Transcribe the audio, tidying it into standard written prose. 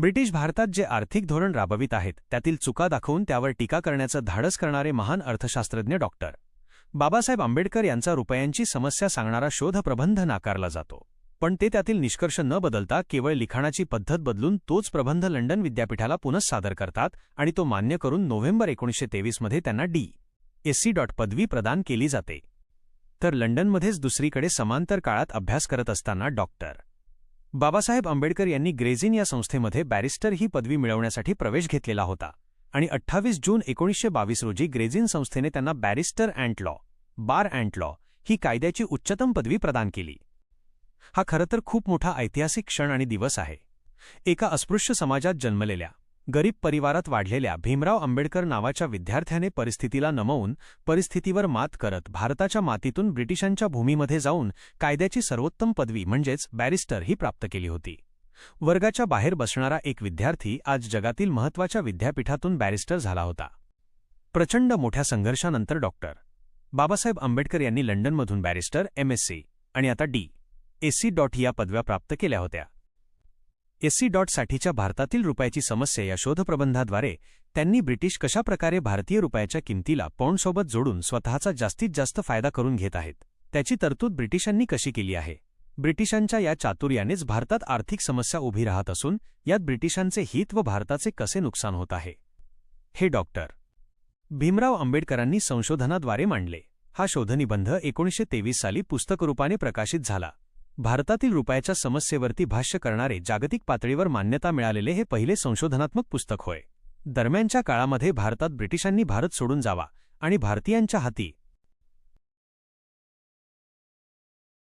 British भारतात जे आर्थिक धोरण राबवित आहेत त्यातील चुका दाखवून त्यावर टीका करण्याचं धाडस करणारे महान अर्थशास्त्रज्ञ डॉक्टर बाबासाहेब आंबेडकर यांचा रुपयांची समस्या सांगणारा शोधप्रबंध नाकारला जातो, पण ते त्यातील निष्कर्ष न बदलता केवळ लिखाणाची पद्धत बदलून तोच प्रबंध लंडन विद्यापीठाला पुनःसादर करतात आणि तो मान्य करून नोव्हेंबर 1923 मध्ये त्यांना D.Sc. पदवी प्रदान केली जाते. तर लंडनमध्येच दुसरीकडे समांतर काळात अभ्यास करत असताना डॉक्टर बाबासाहेब आंबेडकर यांनी ग्रेझिन या संस्थेमध्ये बॅरिस्टर ही पदवी मिळवण्यासाठी प्रवेश घेतलेला होता आणि 28 जून 1922 रोजी ग्रेझिन संस्थेने त्यांना barrister and law bar and law ही कायद्याची उच्चतम पदवी प्रदान केली. हा खरं तर खूप मोठा ऐतिहासिक क्षण आणि दिवस आहे. एका अस्पृश्य समाजात जन्मलेल्या गरीब परिवारात वाढलेल्या भीमराव आंबेडकर नावाच्या विद्यार्थ्याने परिस्थितीला नमवून परिस्थितीवर मात करत भारताच्या मातीतून ब्रिटिशांच्या भूमीमध्ये जाऊन कायद्याची सर्वोत्तम पदवी म्हणजेच बॅरिस्टर ही प्राप्त केली होती. वर्गाच्या बाहेर बसणारा एक विद्यार्थी आज जगातील महत्त्वाच्या विद्यापीठातून बॅरिस्टर झाला होता. प्रचंड मोठ्या संघर्षानंतर डॉक्टर बाबासाहेब आंबेडकर यांनी लंडनमधून बॅरिस्टर MSc आणि आता D.Sc. या पदव्या प्राप्त केल्या होत्या. SC. साठीच्या भारतातील रुपयाची समस्या या शोधप्रबंधाद्वारे त्यांनी ब्रिटिश कशाप्रकारे भारतीय रुपयाच्या किमतीला पौंडसोबत जोडून स्वतःचा जास्तीत जास्त फायदा करून घेत आहेत त्याची तरतूद ब्रिटिशांनी कशी केली आहे. ब्रिटिशांच्या या चातुर्यानेच भारतात आर्थिक समस्या उभी राहत असून यात ब्रिटिशांचे हित व भारताचे कसे नुकसान होत आहे हे डॉक्टर भीमराव आंबेडकरांनी संशोधनाद्वारे मांडले. हा शोधनिबंध 1923 साली पुस्तकरूपाने प्रकाशित झाला. भारतातील रुपयाच्या समस्येवरती भाष्य करणारे जागतिक पातळीवर मान्यता मिळालेले हे पहिले संशोधनात्मक पुस्तक होय. दरम्यानच्या काळामध्ये भारतात ब्रिटिशांनी भारत सोडून जावा आणि भारतीयांच्या हाती